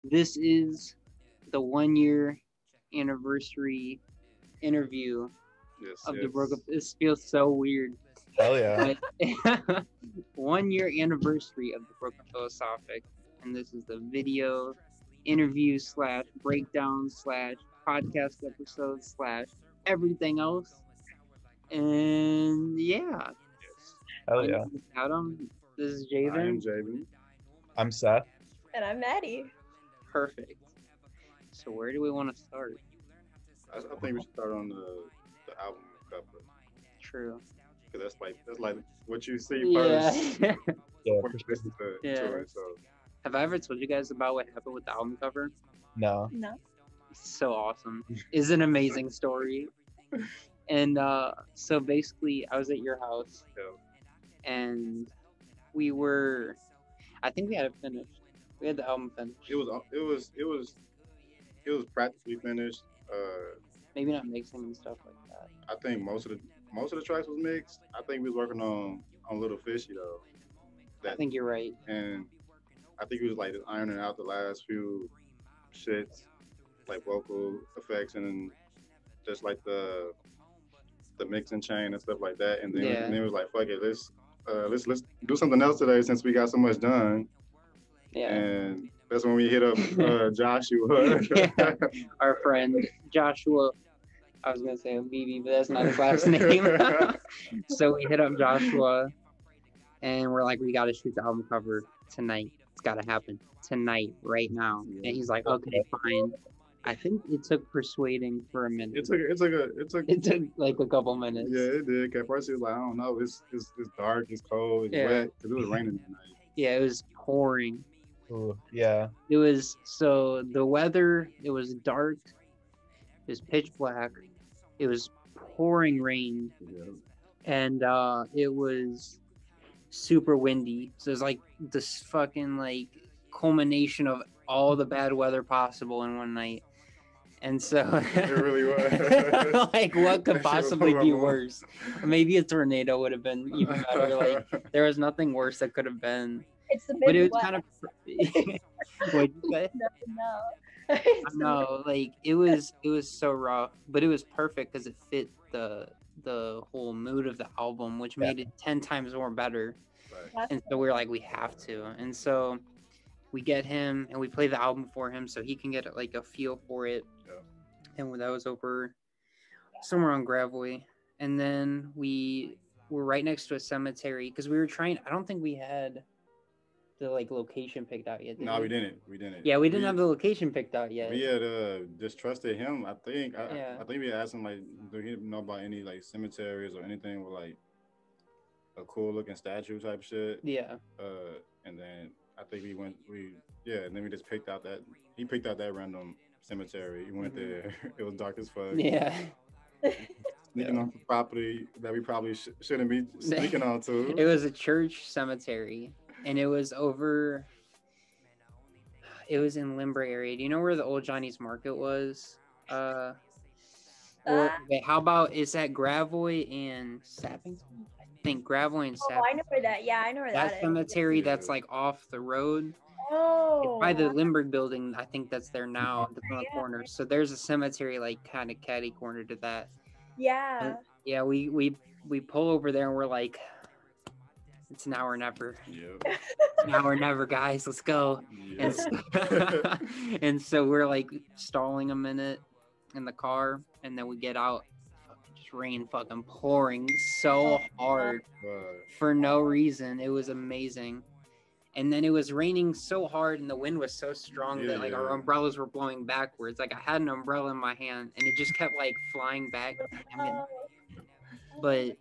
This is the 1 year anniversary interview of the Broken. This feels so weird. Hell yeah. But 1 year anniversary of the Broken Philosophic, and this is the video interview / breakdown / podcast episode / everything else. And yeah. Hell yeah. I'm Adam. This is Javen. I am Javen. I'm Seth. And I'm Maddie. Perfect. So where do we want to start? I think we should start on the album cover. True. Because that's like what you see first. Yeah. Before you listen to it. So. Have I ever told you guys about what happened with the album cover? No. It's so awesome. It's an amazing story. And so basically, I was at your house, and I think we had it finished. We had the album finished. It was practically finished. Maybe not mixing and stuff like that. I think most of the tracks was mixed. I think we was working on Little Fishy though. I think you're right. And I think he was like just ironing out the last few shits, like vocal effects and just like the mixing chain and stuff like that. And then it was like, fuck it, let's do something else today since we got so much done. Yeah. And that's when we hit up Joshua. Our friend Joshua. I was gonna say Vivi, but that's not his last name. So we hit up Joshua, and we're like, we gotta shoot the album cover tonight. It's gotta happen tonight, right now. And he's like, okay, fine. I think it took persuading for a minute. It took like a couple minutes. Yeah, it did. At first, he was like, I don't know, it's dark, it's cold, it's wet, because it was raining that night. Yeah, it was pouring. Ooh, yeah. It was, so the weather, it was dark, it was pitch black, it was pouring rain, and it was super windy. So it was like this fucking like culmination of all the bad weather possible in one night. And so it really was. like, what could possibly be worse? Maybe a tornado would have been even better. Like, there was nothing worse that could have been. It's the Midwest. But it was kind of what'd you say? No. No, like it was so rough, but it was perfect because it fit the whole mood of the album, which made it 10 times more better. Right. And so we were like, we have to. And so we get him and we play the album for him so he can get like a feel for it. Yeah. And that was over somewhere on Gravois. And then we were right next to a cemetery because we were trying. I don't think we had the like location picked out yet. No, we didn't. Yeah, we didn't have the location picked out yet. We had just trusted him. I think. I think we asked him like, do he know about any like cemeteries or anything with like a cool looking statue type shit? Yeah. And then I think and then we just picked out that random cemetery. We went there. It was dark as fuck. Yeah. Sneaking on property that we probably shouldn't be sneaking onto. It was a church cemetery, and it was in Limber area. Do you know where the old Johnny's Market was? Okay, how about, is that Gravois and Sappington? I think Gravois and Sappington. Oh, I know where that. Yeah, I know where that is. That cemetery that's like off the road. Oh. By the Limburg building, I think that's there now, on the corner. So there's a cemetery like kind of catty corner to that. Yeah. And, yeah, we pull over there and we're like, it's now or never. Yep. Now or never, guys. Let's go. Yep. And so we're like stalling a minute in the car, and then we get out. Just rain fucking pouring so hard for no reason. It was amazing. And then it was raining so hard, and the wind was so strong that like our umbrellas were blowing backwards. Like I had an umbrella in my hand, and it just kept like flying back. But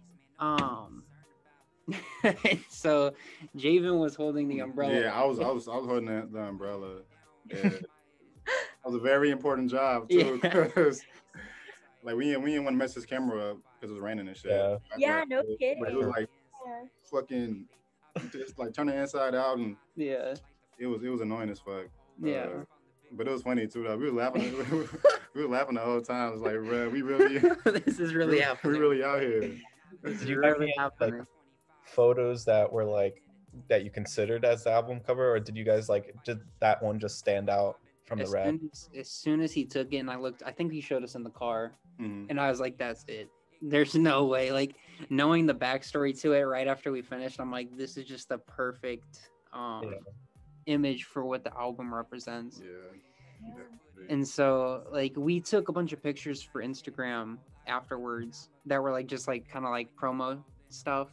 so Javen was holding the umbrella. Yeah, I was holding the umbrella. Yeah. That was a very important job too, because like we didn't want to mess his camera up because it was raining and shit. Yeah, no kidding. But it was like fucking just like turning inside out, and it was annoying as fuck. Yeah. But it was funny too though. We were laughing the whole time. It's like, bro, we really this is really happening. We really out here. This is Did you really have happening. like photos that were like that you considered as the album cover, or did you guys like, did that one just stand out from the as rap. as soon as he took it and I looked, I think he showed us in the car, Mhm. and I was like, that's it. There's no way. Like, knowing the backstory to it right after we finished, I'm like, this is just the perfect Yeah. image for what the album represents. Yeah. Yeah. Definitely. And so, like, we took a bunch of pictures for Instagram afterwards that were like just like kind of like promo stuff.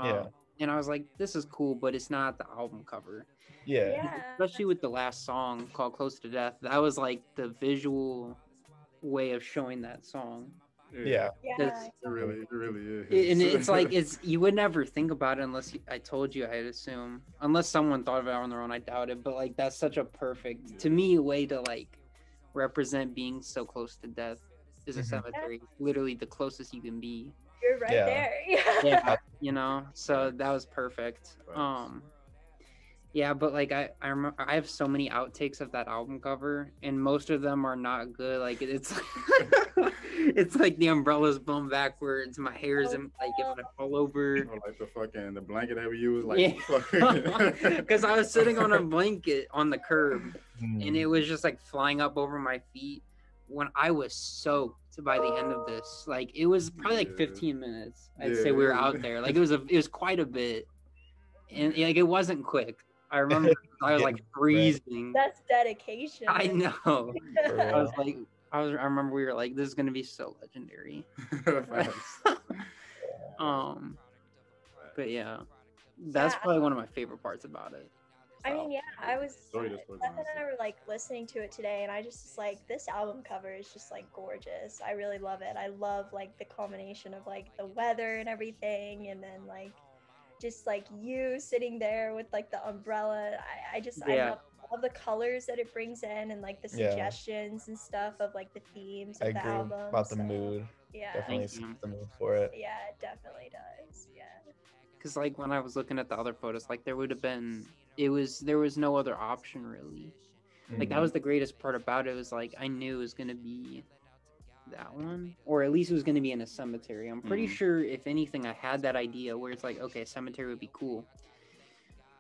Yeah. And I was like, this is cool, but it's not the album cover. Yeah. Yeah. Especially with the last song called Close to Death. That was like the visual way of showing that song. Yeah. That's- It really is. And it's like, it's, you would never think about it unless I told you, I'd assume. Unless someone thought of it on their own, I doubt it. But like, that's such a perfect, to me, way to like represent being so close to death is a Mhm. cemetery. Literally the closest you can be. You're right Yeah. there. Yeah, you know, so that was perfect. Yeah, but like I remember I have so many outtakes of that album cover, and most of them are not good. Like it's it's like the umbrella's blown backwards, my hair's in, like it's all over. Or like the blanket that we use, like Yeah, because I was sitting on a blanket on the curb, and Mm. it was just like flying up over my feet when I was soaked by the end of this. Like it was probably like Yeah. 15 minutes. I'd Yeah. say we were out there. Like it was quite a bit, and like it wasn't quick. I remember I was like freezing. That's dedication. I know. For I was real. like, I remember we were like, this is gonna be so legendary. Facts. But yeah, that's Yeah. probably one of my favorite parts about it. I mean, yeah, I was. Sorry, that's what Beth and I I were like listening to it today, and I just was like, this album cover is just like gorgeous. I really love it. I love like the combination of like the weather and everything, and then like just like you sitting there with like the umbrella. Yeah. I love the colors that it brings in, and like the Yeah. suggestions and stuff of like the themes I of the agree album. about the so, mood. Yeah. Definitely Thank you. set the mood for it. Yeah, it definitely does. Yeah. Because like when I was looking at the other photos, like there was no other option really. Like that was the greatest part about it, was like I knew it was gonna be that one, or at least it was gonna be in a cemetery. I'm pretty Mhm. sure, if anything, I had that idea where it's like, okay, cemetery would be cool,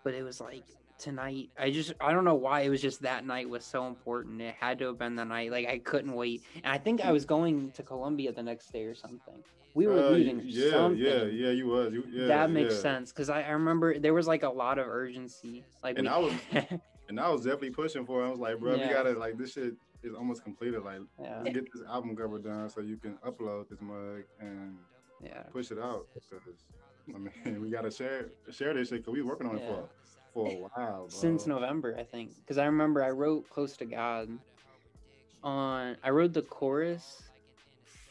but it was like tonight. I don't know why, it was just that night was so important. It had to have been the night. Like I couldn't wait, and I think I was going to Columbia the next day or something. We were leaving. Yeah, something. you was. That makes yeah. sense, because I remember there was like a lot of urgency. Like And we, I was- And I was definitely pushing for it. I was like, bro, Yeah. we gotta, like, this shit is almost completed. Like, yeah, get this album cover done so you can upload this mug and yeah. push it out. Because I mean, we gotta share this shit because we working on it Yeah. for a while, bro. Since November, I think, because I remember I wrote "Close to God" I wrote the chorus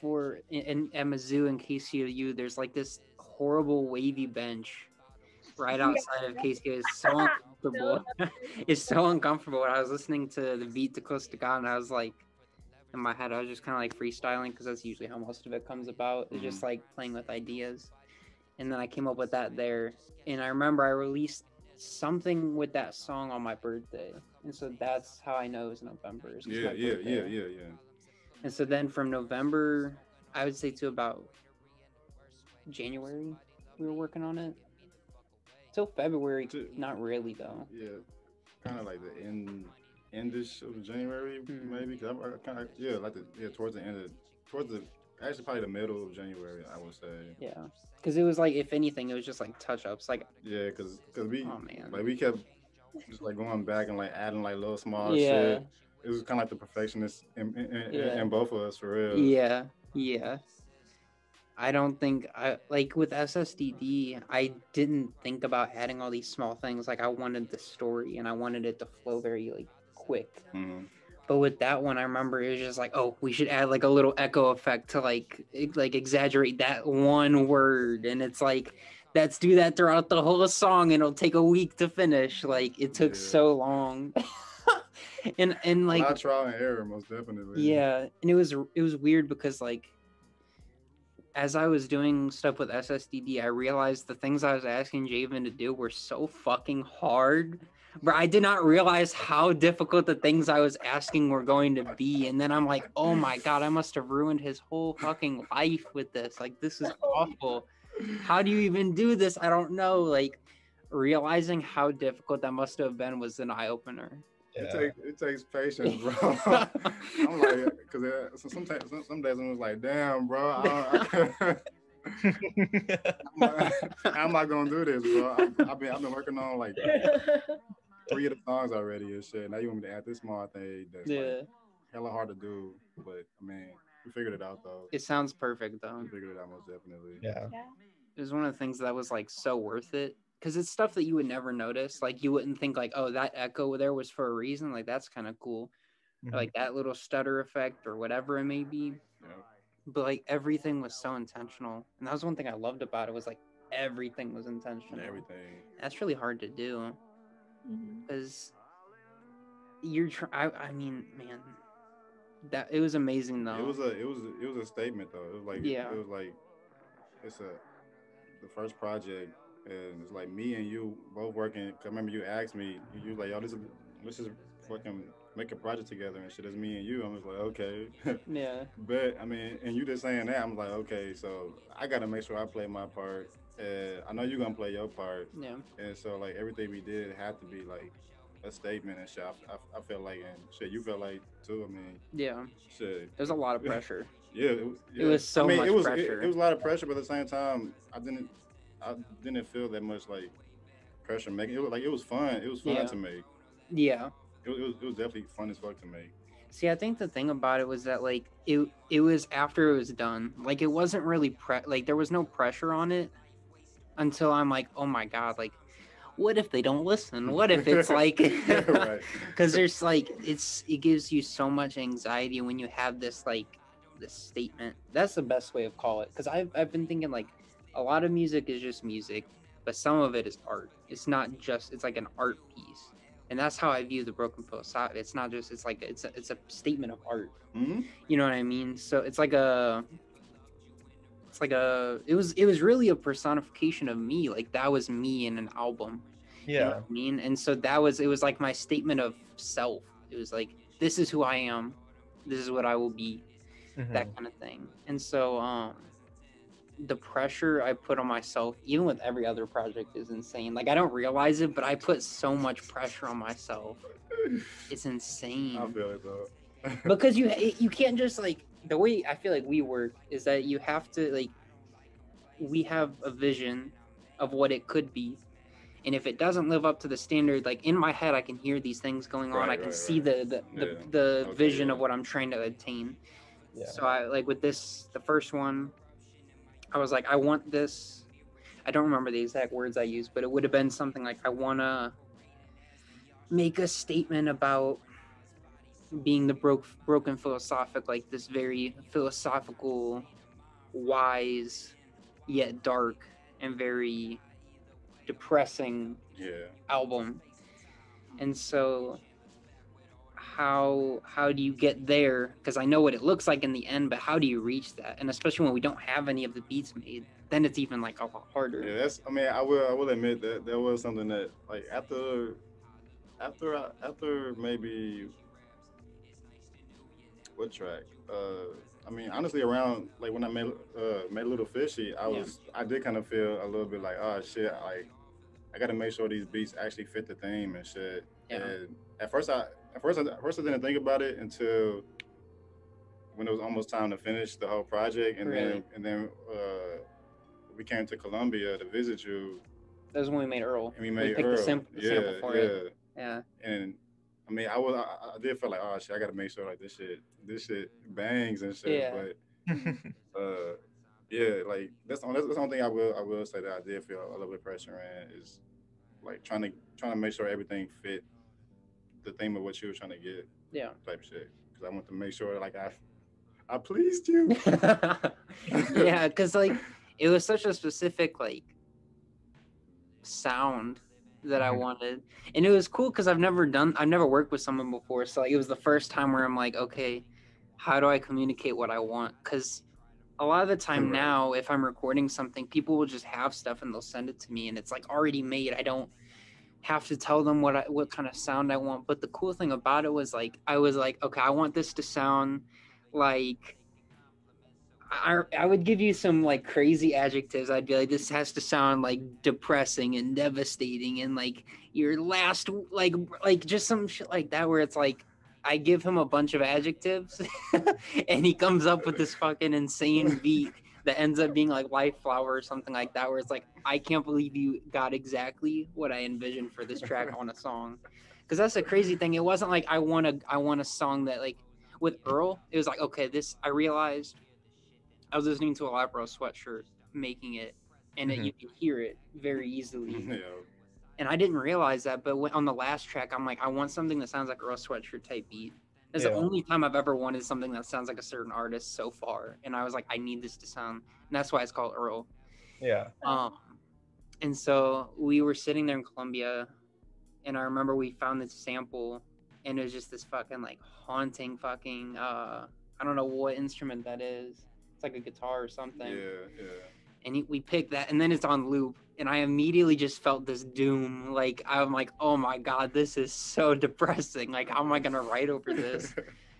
for in at Mizzou and KCOU. There's like this horrible wavy bench right outside of KCOU. It's so uncomfortable. It's so uncomfortable. I was listening to the beat to "Close to God" and I was like, in my head, I was just kind of like freestyling, because that's usually how most of it comes about. It's just like playing with ideas. And then I came up with that there. And I remember I released something with that song on my birthday. And so that's how I know it was November. It's 'cause my birthday. Yeah. And so then from November, I would say to about January, we were working on it. Till February, not really though. Yeah, kind of like the endish of January, Mhm. maybe. Cause I kind of towards the end of actually probably the middle of January, I would say. Yeah. Because it was like, if anything, it was just like touch ups. Like, Yeah, cause we oh man. like we kept just like going back and like adding like little small Yeah. shit. It was kind of like the perfectionist Yeah. in both of us, for real. Yeah. I don't think like with SSDD, I didn't think about adding all these small things. Like I wanted the story and I wanted it to flow very like quick. Mhm. But with that one, I remember it was just like, oh, we should add like a little echo effect to like exaggerate that one word, and it's like, let's do that throughout the whole song, and it'll take a week to finish. Like it took Yeah. so long, and A like lot of trial and error, most definitely. yeah, and it was weird because like as I was doing stuff with SSDD, I realized the things I was asking Javen to do were so fucking hard. But I did not realize how difficult the things I was asking were going to be. And then I'm like, oh my God, I must have ruined his whole fucking life with this. Like, this is awful. How do you even do this? I don't know. Like, realizing how difficult that must have been was an eye opener. Yeah. it takes patience, bro. I'm like, because sometimes some days I'm just like, damn, bro, I can't, how am I gonna do this, bro? I've been working on like 3 of the songs already and shit. Now you want me to add this small thing that's like Yeah. hella hard to do, but I mean, we figured it out though. It sounds perfect though. We figured it out most definitely. Yeah. Yeah. It was one of the things that was like so worth it because it's stuff that you would never notice. Like you wouldn't think like, oh, that echo there was for a reason. Like that's kind of cool. Or, Mhm. like that little stutter effect or whatever it may be. Yeah. But like everything was so intentional, and that was one thing I loved about it was like everything was intentional. Everything. That's really hard to do Mhm. because I mean, man, that it was amazing though. It was a statement though. Yeah. It was like it's a the first project, and it's like me and you both working. 'Cause I remember you asked me, you was like, yo, this is fucking make a project together and shit. It's me and you. I was like, okay, Yeah. but I mean, and you just saying that, I'm like, okay, so I gotta make sure I play my part. I know you're gonna play your part, Yeah. and so like everything we did had to be like a statement and shit. I felt like, and shit, you felt like too. I mean, Yeah. shit. There's a lot of pressure. Yeah, It was so I mean, much pressure. it was a lot of pressure, but at the same time, I didn't feel that much like pressure making. It was like it was fun. It was fun Yeah. to make. Yeah. It was definitely fun as fuck to make. See, I think the thing about it was that like it was after it was done. Like it wasn't really like there was no pressure on it until I'm like, oh my god, like what if they don't listen? What if it's like Right. because there's like it gives you so much anxiety when you have this like this statement. That's the best way of call it because I've been thinking like a lot of music is just music, but some of it is art. It's not just it's like an art piece. And that's how I view the Broken Philosophic. It's not just it's like it's a statement of art. Hmm. You know what I mean? So it's like it was really a personification of me. Like that was me in an album. You know Yeah. what I mean? And so it was like my statement of self. It was like, this is who I am. This is what I will be. Mhm. That kind of thing. And so the pressure I put on myself, even with every other project, is insane. Like I don't realize it, but I put so much pressure on myself. It's insane. I feel it though. Because you can't just like the way I feel like we work is that you have to like we have a vision of what it could be, and if it doesn't live up to the standard, like in my head I can hear these things going on. I can see the Okay, vision yeah. of what I'm trying to attain. Yeah. So I like with this the first one I was like I want this. I don't remember the exact words I used, but it would have been something like I want to make a statement about being the broken philosophic, like this very philosophical, wise yet dark and very depressing Yeah. album. And so how do you get there? Because I know what it looks like in the end, but how do you reach that? And especially when we don't have any of the beats made, then it's even like a lot harder. Yeah, that's. I mean, I will admit that there was something that like after maybe what track? I mean, honestly, around like when I made a little fishy, I did kind of feel a little bit like, oh shit, like I got to make sure these beats actually fit the theme and shit. Yeah. And at first I didn't think about it until when it was almost time to finish the whole project, and Really? then we came to Columbia to visit you, That was when we made Earl. and we made picked Earl. the sample for it. Yeah. And I mean, I did feel like, oh shit, I got to make sure like this shit bangs and shit. Yeah. But yeah, like that's the only thing I will say that I did feel a little bit pressure in is like trying to make sure everything fit the theme of what you were trying to get. Yeah. Type shit, because I want to make sure like I pleased you. Yeah, because like it was such a specific like sound that I wanted, and it was cool because I've never worked with someone before, so like, it was the first time where I'm like, okay, how do I communicate what I want? Because a lot of the time Right. now, if I'm recording something, people will just have stuff and they'll send it to me, and it's like already made. I don't have to tell them what kind of sound I want. But the cool thing about it was like I was like, okay, I want this to sound like I would give you some like crazy adjectives. I'd be like, this has to sound like depressing and devastating, and like your last like just some shit like that where it's like I give him a bunch of adjectives, and he comes up with this fucking insane beat that ends up being like Life Flower or something like that, where it's like I can't believe you got exactly what I envisioned for this track on a song, because that's the crazy thing. It wasn't like I want a song that like with Earl. It was like okay, this I realized. I was listening to a lot of Bro Sweatshirt making it, and you can hear it very easily. Yeah. And I didn't realize that, but on the last track, I'm like, I want something that sounds like a Bro Sweatshirt type beat. That's the only time I've ever wanted something that sounds like a certain artist so far. And I was like, I need this to sound, and that's why it's called Earl. Yeah. And so we were sitting there in Colombia, and I remember we found this sample, and it was just this fucking like haunting fucking I don't know what instrument that is. It's like a guitar or something. Yeah. And we picked that, and then it's on loop, and I immediately just felt this doom. Like I'm like, oh my god, this is so depressing. Like, how am I gonna write over this?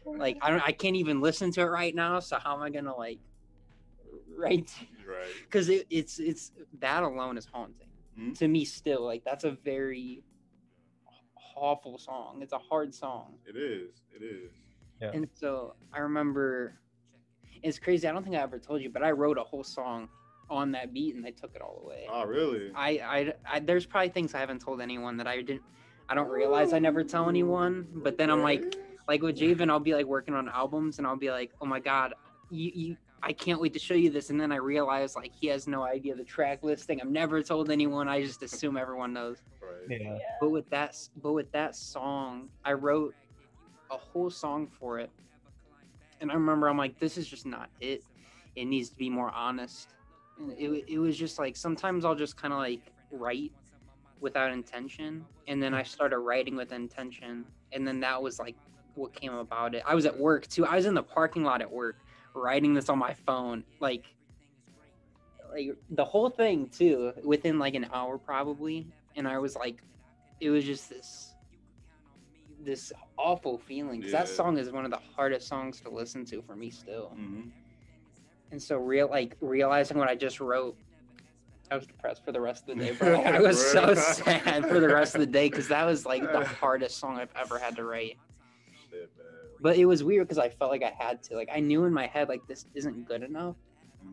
Like, I can't even listen to it right now. So how am I gonna like write? Right. Because it's that alone is haunting to me still. Like that's a very awful song. It's a hard song. It is. Yeah. And so I remember. It's crazy. I don't think I ever told you, but I wrote a whole song on that beat, and they took it all away. Oh, really? I there's probably things I haven't told anyone that I don't realize I never tell anyone. But then I'm like with Javen, I'll be like working on albums, and I'll be like, oh my god, I can't wait to show you this. And then I realize like he has no idea the track listing. I've never told anyone. I just assume everyone knows. Right. Yeah. But with that song, I wrote a whole song for it. And I remember I'm like, this is just not it. It needs to be more honest. And it was just like, sometimes I'll just kind of like write without intention. And then I started writing with intention. And then that was like what came about it. I was at work too. I was in the parking lot at work writing this on my phone. Like the whole thing too, within like an hour probably. And I was like, it was just this awful feeling, because that song is one of the hardest songs to listen to for me still. And so realizing what I just wrote, I was depressed for the rest of the day, bro. I was so sad for the rest of the day, because that was like the hardest song I've ever had to write. Shit, man. But it was weird because I felt like I had to, like I knew in my head like this isn't good enough.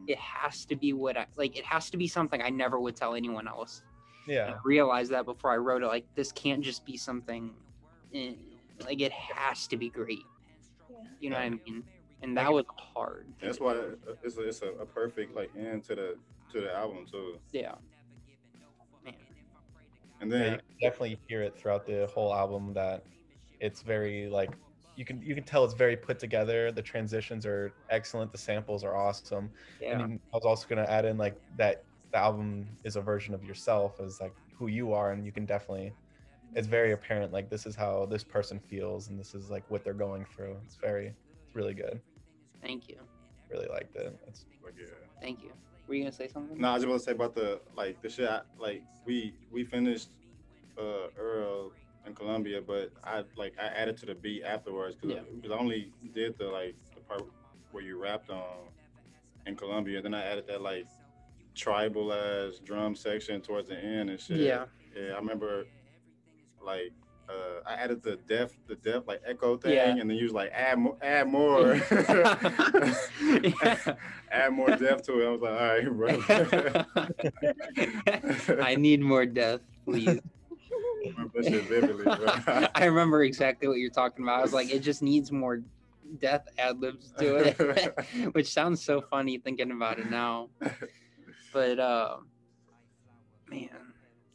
It has to be it has to be something I never would tell anyone else. Yeah. And I realized that before I wrote it, like this can't just be something like it has to be great. You know what I mean? And that was hard. That's why it's a perfect like end to the album too. Yeah. Man. And Yeah, then you can definitely hear it throughout the whole album that it's very like you can tell it's very put together. The transitions are excellent. The samples are awesome. Yeah. I mean, I was also gonna add in like that the album is a version of yourself as like who you are, and you can definitely. It's very apparent like this is how this person feels, and this is like what they're going through. It's really good. Thank you. Really liked it. It's like, yeah. Thank you. Were you gonna say something? No, I just want to say about the shit. We finished Earl in Colombia, but I added to the beat afterwards because I only did the part where you rapped on in Colombia. Then I added that like tribal ass drum section towards the end and shit. Yeah. I remember I added the deaf like echo thing, and then you was like add more add more depth to it. I was like, all right, bro. I need more depth, please. That shit vividly, bro. I remember exactly what you're talking about. I was like, it just needs more death ad libs to it, which sounds so funny thinking about it now. But man,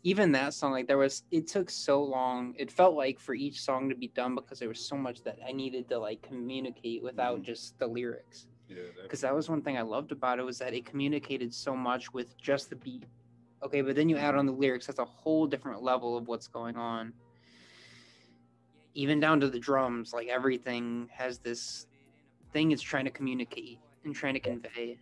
even that song, like it took so long. It felt like for each song to be done because there was so much that I needed to like communicate without just the lyrics. Yeah, because that was one thing I loved about it, was that it communicated so much with just the beat. Okay, but then you add on the lyrics, that's a whole different level of what's going on. Even down to the drums, like everything has this thing it's trying to communicate and trying to convey.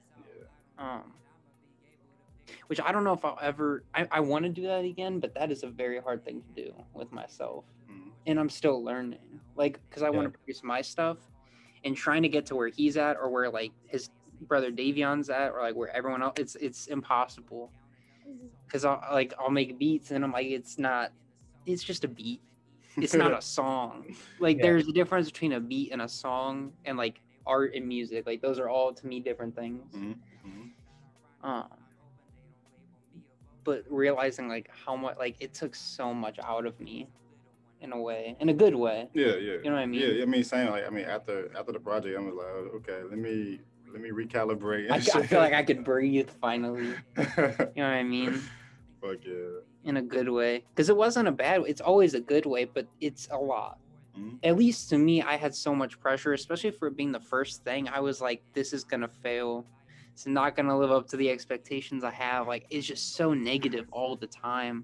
Which I don't know if I'll ever, I want to do that again, but that is a very hard thing to do with myself. And I'm still learning, like, because I want to produce my stuff, and trying to get to where he's at, or where like brother Davion's at, or like where everyone else. It's impossible because I'll make beats and I'm like, it's not. It's just a beat. It's not a song. Like there's a difference between a beat and a song, and like art and music. Like those are all to me different things. But realizing like how much, like it took so much out of me, in a way, in a good way. Yeah. You know what I mean? Yeah, I mean, saying like, I mean, after the project, I was like, oh, okay, let me recalibrate. I feel like I could breathe finally. You know what I mean? Fuck yeah. In a good way, because it wasn't a bad. It's always a good way, but it's a lot. At least to me, I had so much pressure, especially for it being the first thing. I was like, this is gonna fail. It's not gonna live up to the expectations I have. Like, it's just so negative all the time.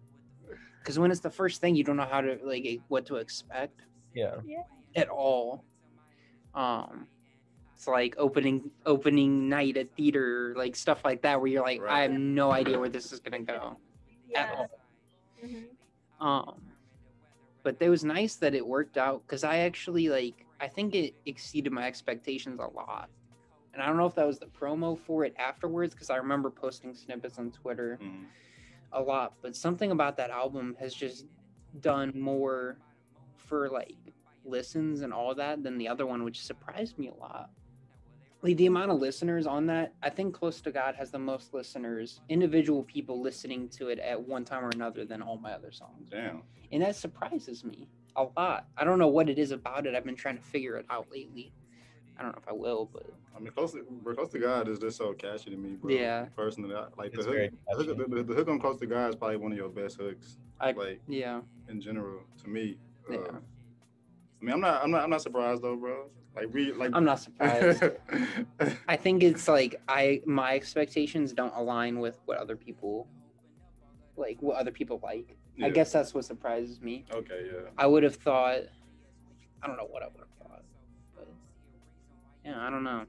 Because when it's the first thing, you don't know how to like what to expect. Yeah. At all. It's like opening night at theater, like stuff like that, where you're like, I have no idea where this is gonna go. At all. But it was nice that it worked out, because I actually I think it exceeded my expectations a lot. And I don't know if that was the promo for it afterwards, because I remember posting snippets on Twitter a lot. But something about that album has just done more for like listens and all that than the other one, which surprised me a lot. Like the amount of listeners on that, I think Close to God has the most listeners, individual people listening to it at one time or another, than all my other songs. Damn. And that surprises me a lot. I don't know what it is about it. I've been trying to figure it out lately. I don't know if I will, but I mean, Close to God is just so catchy to me, bro. Yeah. Personally, like It's the hook on Close to God is probably one of your best hooks. In general, to me. I mean, I'm not surprised though, bro. I'm not surprised. I think it's like my expectations don't align with what other people like. I guess that's what surprises me. Okay, yeah. I would have thought, I don't know what I would have thought, but yeah, I don't know.